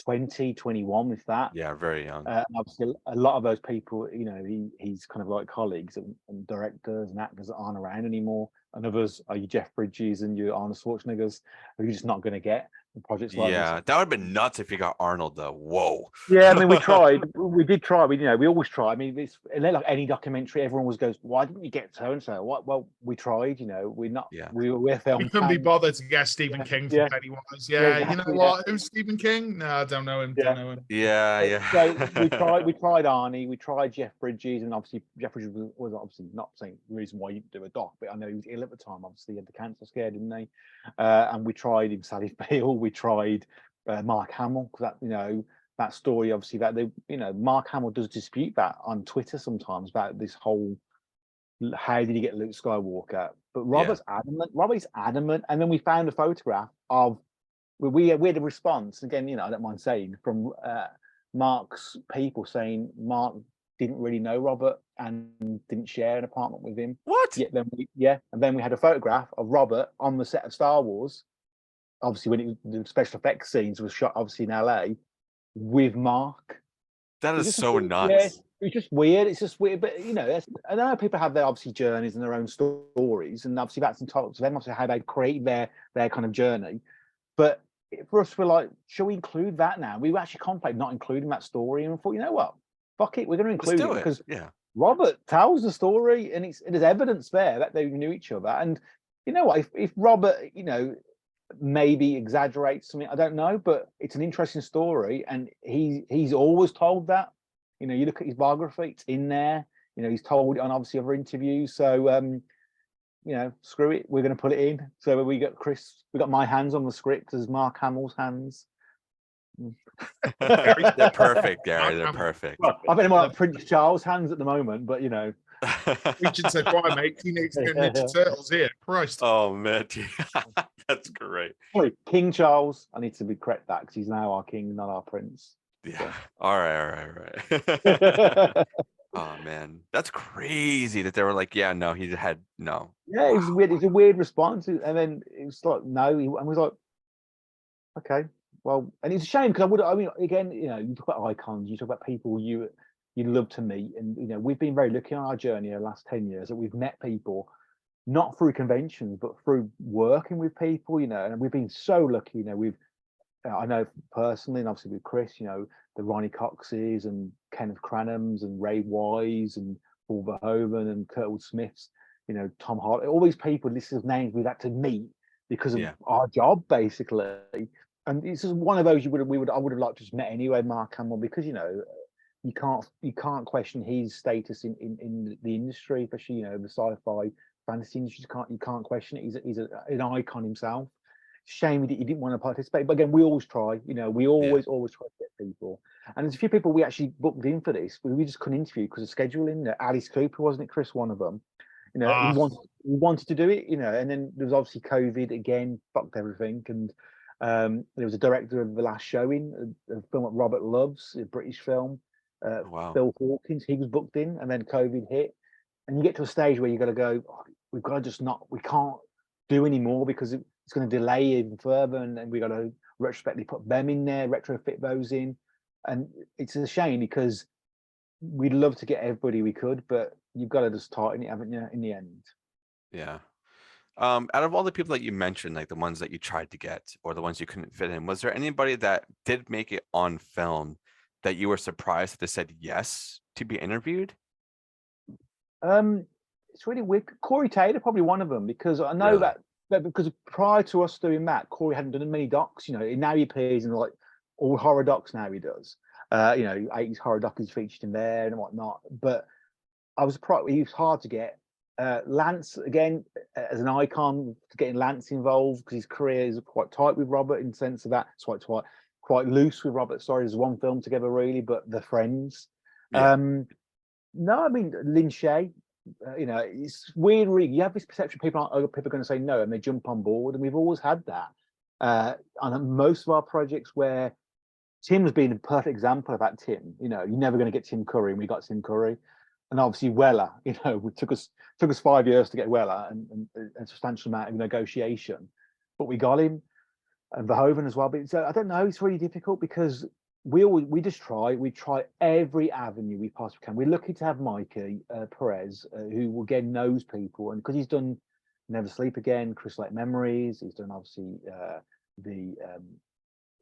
20, 21 with that. Yeah, very young. Obviously, a lot of those people, you know, he's kind of like colleagues and directors and actors that aren't around anymore. And others are your Jeff Bridges and your Arnold Schwarzeneggers, who you're just not going to get in projects like this. Yeah, that would have been nuts if you got Arnold, though. Whoa. Yeah, I mean, we tried. We did try. We always try. I mean, it's like any documentary. Everyone always goes, "Why didn't you get so and so?" Well, we tried. You know, we're not. Yeah. We're filming. We couldn't be bothered to get Stephen King for Pennywise. Yeah, exactly, you know what? Who's Stephen King? No, I don't know him. Yeah. Don't know him. Yeah. So we tried Arnie. We tried Jeff Bridges, and obviously Jeff Bridges was obviously not saying the reason why you didn't do a doc, but I know he was ill at the time. Obviously, he had the cancer scare, didn't they? And we tried him, Sally Field. We tried Mark Hamill, because that, you know, that story, obviously, that they, you know, Mark Hamill does dispute that on Twitter sometimes about this whole how did he get Luke Skywalker? But Robert's adamant. Robert's adamant, and then we found a photograph of we had a response again. You know, I don't mind saying from Mark's people saying Mark didn't really know Robert and didn't share an apartment with him. What? And then we had a photograph of Robert on the set of Star Wars. Obviously, when the special effects scenes was shot, obviously in LA, with Mark. That is so nuts. Yeah, it's just weird. It's just weird, but you know, I know people have their obviously journeys and their own stories, and obviously that's entitled to them. Obviously, how they create their kind of journey. But for us, we're like, shall we include that now? We were actually contemplating not including that story, and we thought, you know what, fuck it, we're going to include it because Robert tells the story, and there's evidence there that they knew each other. And you know what, if Robert, you know, maybe exaggerates something, I don't know, but it's an interesting story, and he's always told that. You know, you look at his biography, it's in there. You know, he's told it on obviously other interviews. So you know, screw it, we're going to put it in. So we got my hands on the script as Mark Hamill's hands. They're perfect, Gary. They're perfect. Well, I think I'm like Prince Charles' hands at the moment, but you know. Richard said, "Why, mate? Teenage Mutant Ninja Turtles here, Christ!" Oh man, that's great. Sorry, King Charles. I need to be correct that because he's now our king, not our prince. Yeah. All right. Oh man, that's crazy that they were like, yeah, no, he had no. Yeah, it's weird. It's a weird response, and then it's like, no, and was like, okay, well, and it's a shame because I mean, again, you know, you talk about icons, you talk about people you'd love to meet, and you know, we've been very lucky on our journey the last 10 years that we've met people, not through conventions, but through working with people, you know, and we've been so lucky, you know, I know personally, and obviously with Chris, you know, the Ronnie Coxes and Kenneth Cranhams and Ray Wise and Paul Verhoeven and Kurtwood Smiths, you know, Tom Hartley, all these people, this is names we've had to meet because of our job, basically. And it's just one of those I would have liked to just met anyway, Mark Hamill, because you know, you can't question his status in the industry, especially, you know, the sci-fi fantasy industry. You can't question it. He's an icon himself. Shame he didn't want to participate, but again, we always try. You know, we always try to get people. And there's a few people we actually booked in for this, but we just couldn't interview because of scheduling. Alice Cooper, wasn't it, Chris? One of them. You know, he wanted to do it. You know, and then there was obviously COVID again, fucked everything. And there was a director of the last showing, a film that Robert loves, a British film. Phil Hawkins, he was booked in, and then COVID hit, and you get to a stage where you got to go, we can't do any more because it's going to delay even further, and then we got to retrospectively put them in there, retrofit those in, and it's a shame because we'd love to get everybody we could, but you've got to just tighten it, haven't you, in the end? Yeah. Out of all the people that you mentioned, like the ones that you tried to get or the ones you couldn't fit in, was there anybody that did make it on film that you were surprised that they said yes to be interviewed? It's really weird. Corey Taylor, probably one of them, because I know that because prior to us doing that, Corey hadn't done many docs. You know, now he appears in like all horror docs. Now he does. You know, 80s horror doc is featured in there and whatnot. But I was surprised. He was hard to get. Lance, again, as an icon, getting Lance involved because his career is quite tight with Robert in the sense of that. It's quite loose with Robert. Sorry, there's one film together really, but The Friends. Yeah. No, I mean Lin Shaye. You know, it's weird. Really, you have this perception people are going to say no, and they jump on board, and we've always had that on most of our projects where Tim's been a perfect example of that. Tim, you know, you're never going to get Tim Curry, and we got Tim Curry, and obviously Weller. You know, it took us 5 years to get Weller, and a substantial amount of negotiation, but we got him, and Verhoeven as well. But so I don't know, it's really difficult because we try every avenue we possibly can. We're lucky to have Mikey Perez, who again knows people, and because he's done Never Sleep Again, Crystal Lake Memories, he's done obviously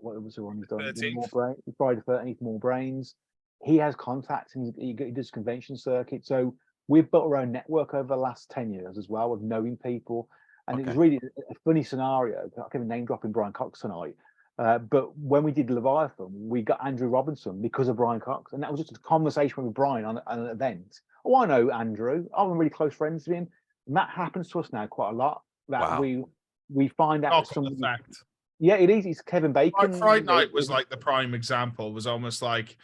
what was the one he's done? Friday the 13th, More Brains. He has contacts and he does convention circuit. So we've built our own network over the last 10 years as well of knowing people. And it was really a funny scenario. I can't name dropping Brian Cox tonight. But when we did Leviathan, we got Andrew Robinson because of Brian Cox. And that was just a conversation with Brian on an event. Oh, I know Andrew. I'm really close friends with him. And that happens to us now quite a lot. That we find out somebody. Yeah, it is. It's Kevin Bacon. Fright Night was like the prime example. Was almost like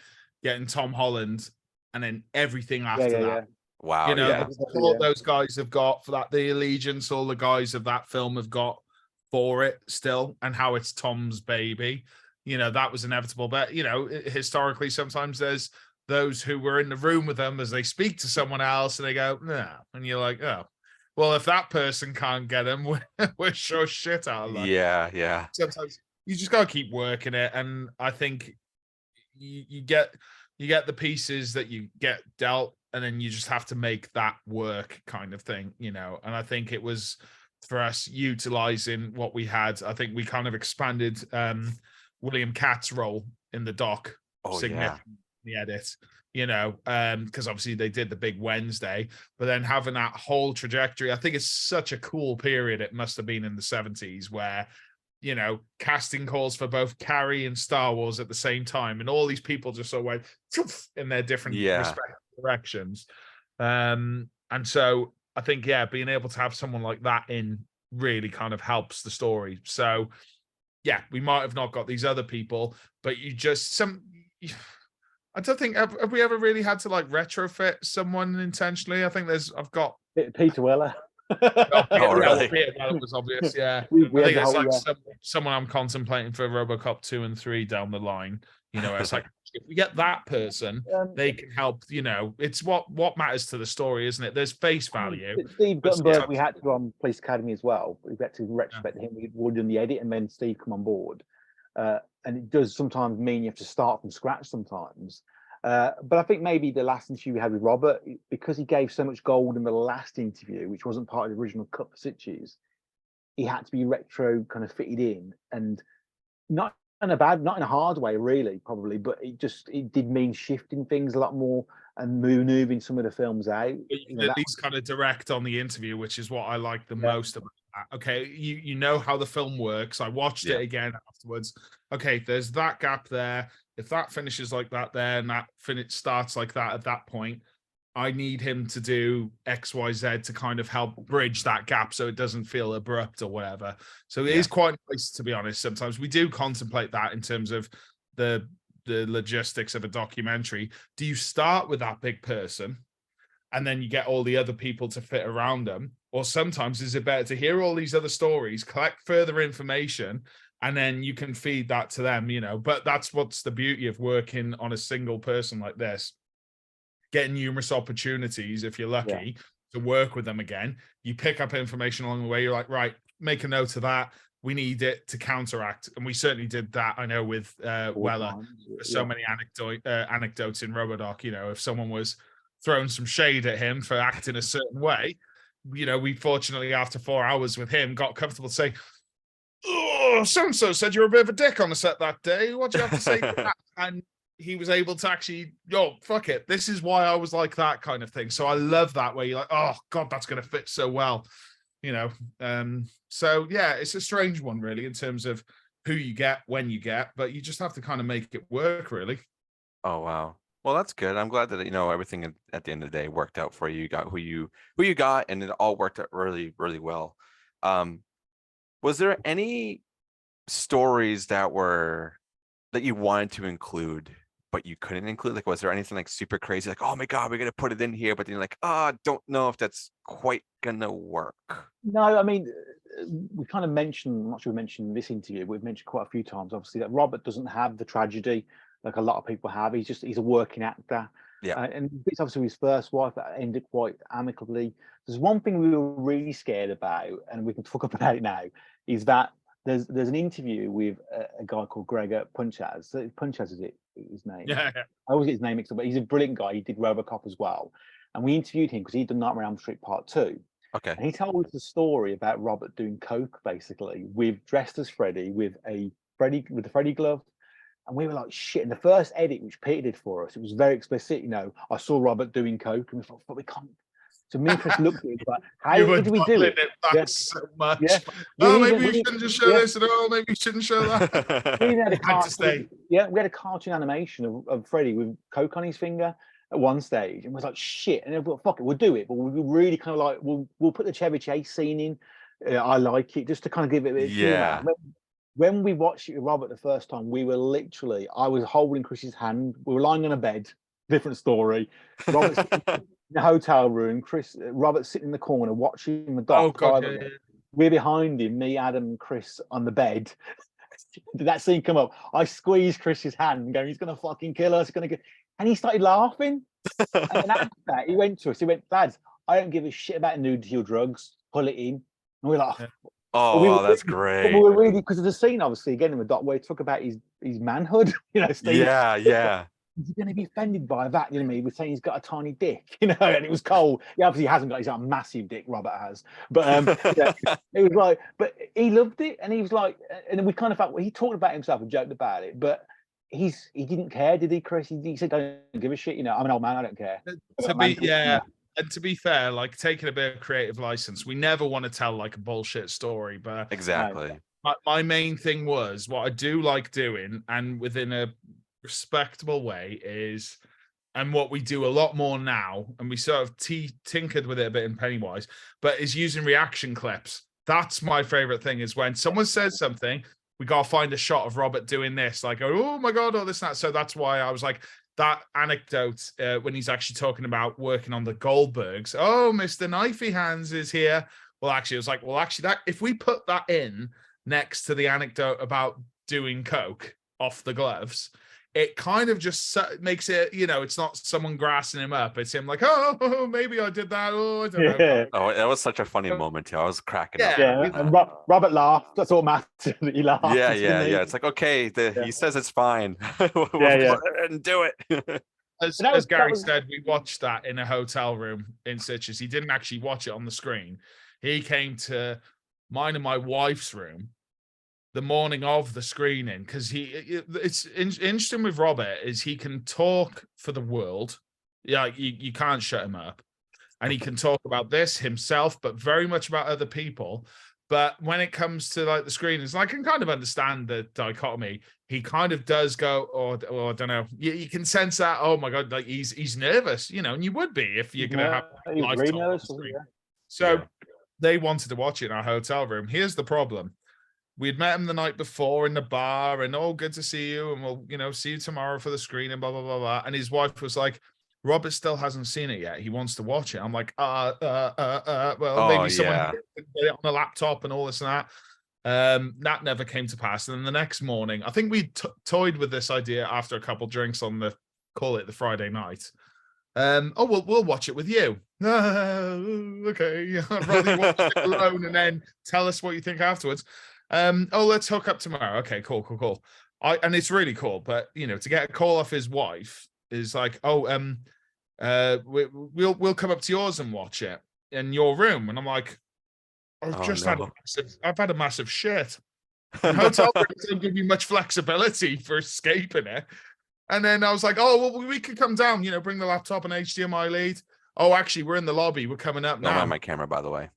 getting Tom Holland, and then everything after that. Wow. You know, Yeah. the support those guys have got for that, the allegiance all the guys of that film have got for it still, and how it's Tom's baby. You know, that was inevitable. But, you know, historically, sometimes there's those who were in the room with them as they speak to someone else and they go, no. And you're like, oh, well, if that person can't get him, we're sure shit out of luck. Yeah. Sometimes you just got to keep working it. And I think you get the pieces that you get dealt, and then you just have to make that work, kind of thing, you know. And I think it was for us utilizing what we had. I think we kind of expanded William Katz's role in the doc significantly in the edit, you know, because obviously they did the big Wednesday, but then having that whole trajectory, I think it's such a cool period. It must have been in the 70s where, you know, casting calls for both Carrie and Star Wars at the same time, and all these people just sort of went in their different respective directions. And so I think, being able to have someone like that in really kind of helps the story. So yeah, we might have not got these other people, but I don't think have we ever really had to like retrofit someone intentionally. I think I've got Peter Weller. Really? Peter Weller was obvious. Yeah, we I think it's like someone I'm contemplating for RoboCop 2 and 3 down the line. You know, it's like if we get that person, they can help. You know, it's what matters to the story, isn't it? There's face value. Steve Guttenberg, we had to go on Police Academy as well. We had to retrospect him. We would done the edit, and then Steve come on board. And it does sometimes mean you have to start from scratch sometimes. But I think maybe the last interview we had with Robert, because he gave so much gold in the last interview, which wasn't part of the original cut for Sitches, he had to be retro kind of fitted in, and not in a hard way, really, probably, but it did mean shifting things a lot more and moving some of the films out. You know, at least kind of direct on the interview, which is what I like the most about that. Okay, you know how the film works. I watched it again afterwards. Okay, there's that gap there. If that finishes like that there, and that starts like that at that point, I need him to do X, Y, Z to kind of help bridge that gap so it doesn't feel abrupt or whatever. So it is quite nice, to be honest. Sometimes we do contemplate that in terms of the logistics of a documentary. Do you start with that big person and then you get all the other people to fit around them? Or sometimes is it better to hear all these other stories, collect further information, and then you can feed that to them, you know? But that's what's the beauty of working on a single person like this. Getting numerous opportunities, if you're lucky, to work with them again. You pick up information along the way. You're like, right, make a note of that. We need it to counteract. And we certainly did that, I know, with Weller. So many anecdotes in RoboDoc. You know, if someone was throwing some shade at him for acting a certain way, you know, we fortunately, after 4 hours with him, got comfortable to say, oh, so-and-so said you're a bit of a dick on the set that day. What do you have to say to that? And he was able to actually, fuck it. This is why I was like that, kind of thing. So I love that, where you're like, oh God, that's going to fit so well, you know? So yeah, it's a strange one really in terms of who you get, when you get, but you just have to kind of make it work really. Oh, wow. Well, that's good. I'm glad that, you know, everything at the end of the day worked out for you. You got who you got, and it all worked out really, really well. Was there any stories that you wanted to include but you couldn't include? Like, was there anything like super crazy, like, oh my God, we're gonna put it in here, but then you're like, oh, I don't know if that's quite gonna work? No, I mean, we kind of mentioned, I'm not sure we mentioned in this interview, we've mentioned quite a few times, obviously, that Robert doesn't have the tragedy like a lot of people have. He's a working actor. Yeah. And it's obviously his first wife that ended quite amicably. There's one thing we were really scared about, and we can talk about it now, is that there's an interview with a guy called Gregor Punchaz. Punchaz is his name? Yeah. I always get his name mixed up, but he's a brilliant guy. He did RoboCop as well. And we interviewed him because he'd done Nightmare on Elm Street Part 2. Okay. And he told us the story about Robert doing coke, basically, dressed as Freddy with the Freddy glove. And we were like, shit. And the first edit, which Peter did for us, it was very explicit. You know, I saw Robert doing coke, and we thought, but we can't. So me and Chris looked at it, but how did we do it? So much. Yeah. Oh, maybe we shouldn't just show this, and oh, maybe we shouldn't show that. We had we had a cartoon animation of Freddy with coke on his finger at one stage, and was like, shit. And then we thought, fuck it, we'll do it, but we'll really kind of like we'll put the Chevy Chase scene in. I like it just to kind of give it a bit of humor. when we watched it with Robert the first time, we were literally, I was holding Chris's hand. We were lying on a bed, different story. Robert's in the hotel room. Robert sitting in the corner watching the doc. Oh God, yeah. We're behind him, me, Adam, and Chris on the bed. Did that scene come up? I squeezed Chris's hand, going, "He's gonna fucking kill us." And he started laughing. And then after that, he went to us. He went, "Lads, I don't give a shit about nudity or drugs. Pull it in." And we're like, "Oh, that's great." We were really, because of the scene, obviously, again in the doc where he talk about his manhood. Steve. Yeah. Is he going to be offended by that? You know what I mean? He was saying he's got a tiny dick, and it was cold. He obviously hasn't got. He's got a massive dick. Robert has, but it was like, but he loved it, and he was like, and we kind of felt he talked about himself and joked about it, but he didn't care, did he, Chris? He said, "Don't give a shit." I'm an old man. I don't care. And to be fair, like taking a bit of creative license, we never want to tell like a bullshit story, but exactly. My main thing was what I do like doing, and within a respectable way is, and what we do a lot more now, and we sort of tinkered with it a bit in Pennywise, but is using reaction clips. That's my favorite thing, is when someone says something, we gotta find a shot of Robert doing this, like, "Oh my God," or this and that. So that's why I was like, that anecdote when he's actually talking about working on the Goldbergs. "Oh, Mr. Knifey Hands is here." Well, actually, it was like, well, actually, that if we put that in next to the anecdote about doing coke off the gloves, it kind of just makes it, it's not someone grassing him up. It's him like, "Oh, maybe I did that. Oh, I don't know." Oh, that was such a funny moment too. I was cracking up. And Robert laughed. That's all matters. He laughed. Yeah. It's like, okay, he says it's fine. We'll and do it. As Gary said, we watched that in a hotel room in Sitges. He didn't actually watch it on the screen. He came to mine and my wife's room the morning of the screening, because it's interesting with Robert is he can talk for the world. Yeah, you can't shut him up, and he can talk about this himself, but very much about other people. But when it comes to like the screenings, I can kind of understand the dichotomy. He kind of does go, or I don't know. You can sense that. Oh my God, like he's nervous, and you would be if you're gonna have live talk on the screen. So they wanted to watch it in our hotel room. Here's the problem. We'd met him the night before in the bar, and good to see you, and we'll, see you tomorrow for the screen, and blah, blah, blah, blah. And his wife was like, "Robert still hasn't seen it yet. He wants to watch it." I'm like, well, maybe someone get it on a laptop and all this and that. That never came to pass. And then the next morning, I think we toyed with this idea after a couple drinks on call it the Friday night. We'll watch it with you. Okay. I'd rather watch it alone and then tell us what you think afterwards. Let's hook up tomorrow. Okay, cool. And it's really cool, but to get a call off his wife is like, we'll come up to yours and watch it in your room. And I'm like, I've had a massive shit. Hotel rooms don't give you much flexibility for escaping it. And then I was like, we could come down, bring the laptop and HDMI lead. Oh, actually, we're in the lobby. We're coming up now. Don't mind my camera, by the way.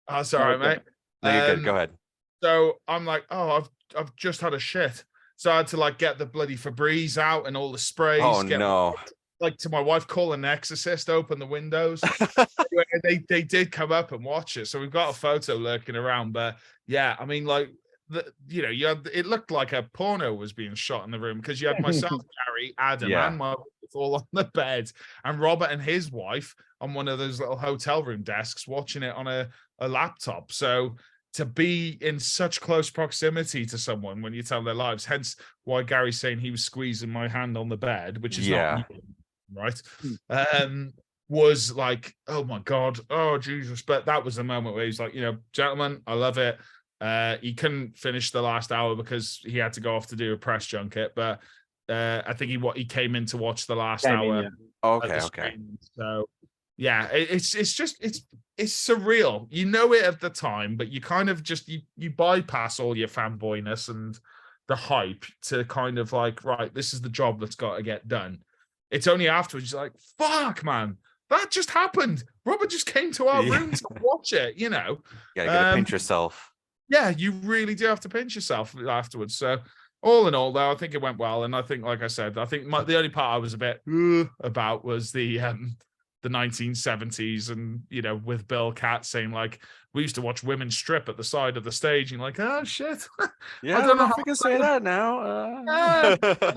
Oh, sorry, mate. No, you're good. Go ahead. So I'm like, I've just had a shit. So I had to like get the bloody Febreze out and all the sprays. Oh no! Like to my wife, call an exorcist, open the windows. they did come up and watch it. So we've got a photo lurking around. But yeah, I mean, like you had, it looked like a porno was being shot in the room, because you had myself, Gary, Adam, and my wife all on the bed, and Robert and his wife on one of those little hotel room desks watching it on a laptop. So to be in such close proximity to someone when you tell their lives, hence why Gary's saying he was squeezing my hand on the bed, which is not right, was like, oh my God, oh Jesus. But that was the moment where he's like, gentlemen, I love it. He couldn't finish the last hour because he had to go off to do a press junket, but I think he came in to watch the last hour. Okay. So yeah, it's surreal. You know it at the time, but you kind of just you bypass all your fanboyness and the hype to kind of like, right, this is the job that's got to get done. It's only afterwards you're like, fuck, man, that just happened. Robert just came to our room to watch it. Gotta get pinch yourself. Yeah, you really do have to pinch yourself afterwards. So all in all, though, I think it went well. And I think, like I said, the only part I was a bit about was the the 1970s, and with Bill Catt saying like, we used to watch women strip at the side of the stage, and you're like, oh shit. Yeah, I don't know if we can say that now.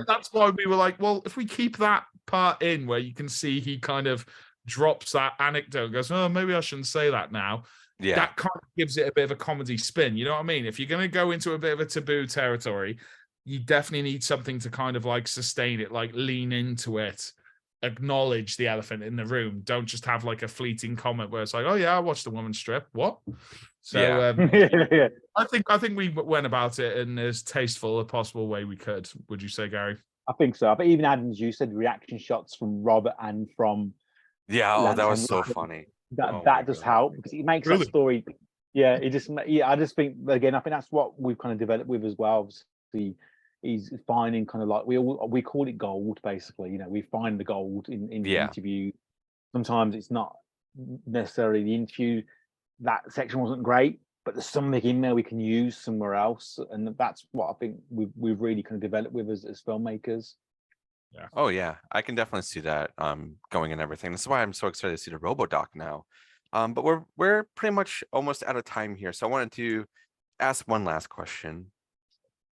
That's why we were like, well, if we keep that part in where you can see he kind of drops that anecdote and goes, oh, maybe I shouldn't say that now. Yeah. That kind of gives it a bit of a comedy spin. You know what I mean? If you're going to go into a bit of a taboo territory, you definitely need something to kind of like sustain it, like lean into it, acknowledge the elephant in the room. Don't just have like a fleeting comment where it's like, oh yeah, I watched the woman strip. What? So yeah. I think we went about it in as tasteful a possible way we could. Would you say, Gary? I think so. But even Adams, you said reaction shots from Robert and from that was Lance so funny. That does help because it makes that story. Yeah, I just think again, I think that's what we've kind of developed with as well. Obviously, he's finding kind of like we call it gold basically. We find the gold in the interview. Sometimes it's not necessarily the interview. That section wasn't great, but there's something in there we can use somewhere else, and that's what I think we've really kind of developed with as filmmakers. Yeah. Oh yeah, I can definitely see that going and everything. This is why I'm so excited to see the RoboDoc now. But we're pretty much almost out of time here, so I wanted to ask one last question.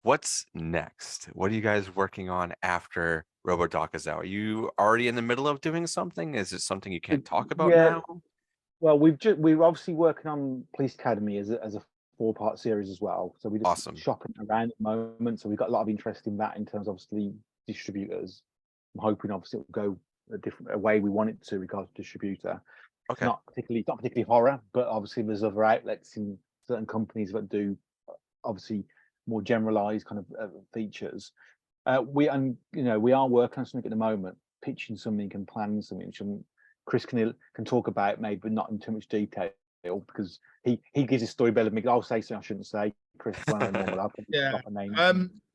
What's next? What are you guys working on after RoboDoc is out? Are you already in the middle of doing something? Is it something you can't talk about now? Well, we're obviously working on Police Academy as a 4-part series as well. So we're just shopping around at the moment. So we've got a lot of interest in that in terms of obviously distributors. I'm hoping obviously it will go a way we want it to regards to distributor. Okay. Not particularly horror, but obviously there's other outlets in certain companies that do obviously more generalized kind of features. We are working on something at the moment, pitching something and planning something, which Chris can talk about, maybe not in too much detail because he gives his story better than me. I'll say something I shouldn't say. Chris,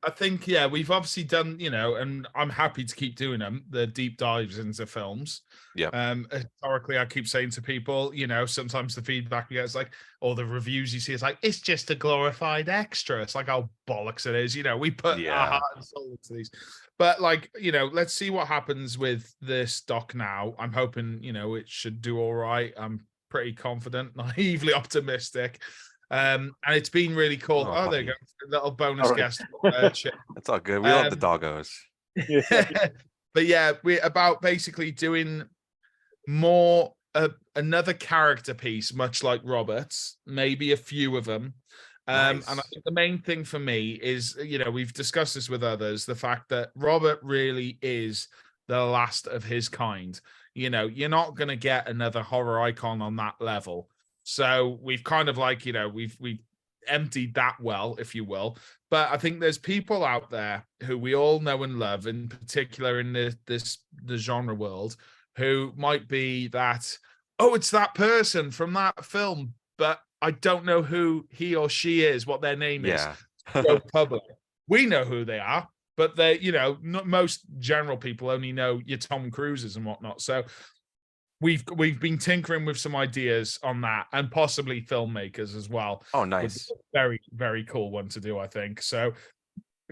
I think we've obviously done, and I'm happy to keep doing them, the deep dives into films. Yeah. Historically, I keep saying to people, sometimes the feedback we get is like, or the reviews you see, it's like, it's just a glorified extra. It's like, oh bollocks, it is. We put our heart and soul into these. But like, let's see what happens with this doc now. I'm hoping, it should do all right. I'm pretty confident, naively optimistic. And it's been really cool. Oh, there you go. A little bonus guest. That's all good. We love the doggos. But yeah, we're about basically doing more another character piece, much like Robert's, maybe a few of them. Nice. And I think the main thing for me is, we've discussed this with others, the fact that Robert really is the last of his kind. You're not going to get another horror icon on that level. So we've kind of like, we've emptied that well, if you will. But I think there's people out there who we all know and love, in particular in the genre world, who might be that, oh, it's that person from that film, but I don't know who he or she is, what their name is. Go public. We know who they are, but they, not most general people only know your Tom Cruises and whatnot. So we've been tinkering with some ideas on that, and possibly filmmakers as well. Oh, nice. Very, very cool one to do, I think. So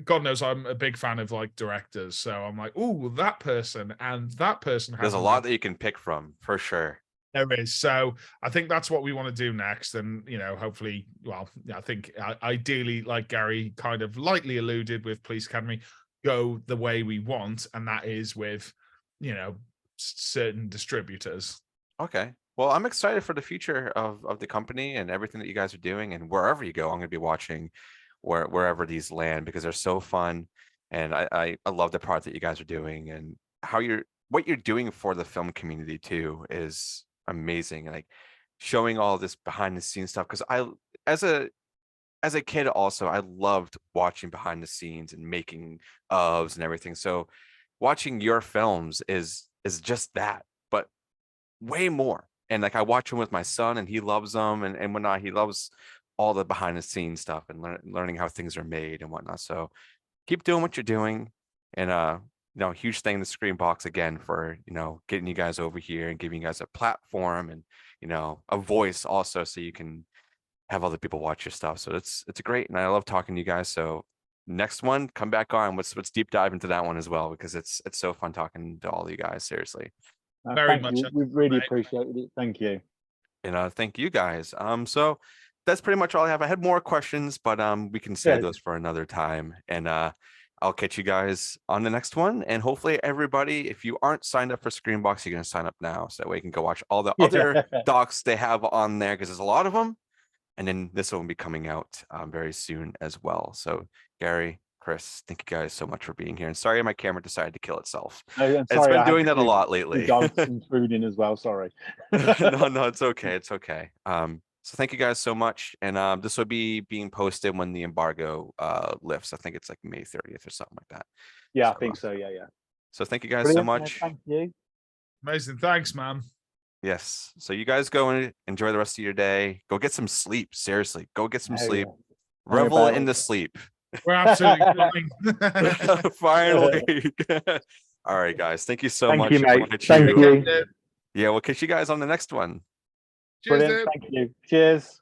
God knows I'm a big fan of like directors. So I'm like, oh, that person and that person. There's a lot that you can pick from, for sure. There is. So I think that's what we want to do next. And, hopefully, I think ideally, like Gary kind of lightly alluded with Police Academy, go the way we want. And that is with, certain distributors. Okay. Well, I'm excited for the future of the company and everything that you guys are doing, and wherever you go, I'm going to be watching wherever these land, because they're so fun. And I love the part that you guys are doing, and what you're doing for the film community too is amazing. Like showing all this behind the scenes stuff. Cause as a kid also, I loved watching behind the scenes and making ofs and everything. So watching your films is just that, but way more. And like I watch them with my son, and he loves them, and whatnot. He loves all the behind the scenes stuff and learning how things are made and whatnot. So keep doing what you're doing, and huge thing to Screambox again for getting you guys over here and giving you guys a platform and a voice also, so you can have other people watch your stuff. So it's great, and I love talking to you guys. So next one, come back on. Let's deep dive into that one as well, because it's so fun talking to all of you guys. Seriously. Very much. We've really appreciated it. Thank you. And thank you guys. So that's pretty much all I have. I had more questions, but we can save those for another time. And I'll catch you guys on the next one. And hopefully everybody, if you aren't signed up for Screambox, you're gonna sign up now. So that way you can go watch all the other docs they have on there, because there's a lot of them. And then this one will be coming out very soon as well. So Gary, Chris, thank you guys so much for being here. And sorry, my camera decided to kill itself. It's been doing that a lot lately. Dogs and food in as well. Sorry. No, it's okay. It's okay. So thank you guys so much. And this will be being posted when the embargo lifts. I think it's like May 30th or something like that. Yeah, I think so. Yeah. So thank you guys so much. Thank you. Amazing. Thanks, man. Yes. So you guys go and enjoy the rest of your day. Go get some sleep. Seriously, go get some sleep. Revel in the sleep. We're absolutely going. Finally. All right, guys. Thank you so much. Thank you, mate. Thank you. Yeah, we'll catch you guys on the next one. Cheers, Brilliant. Thank you. Cheers.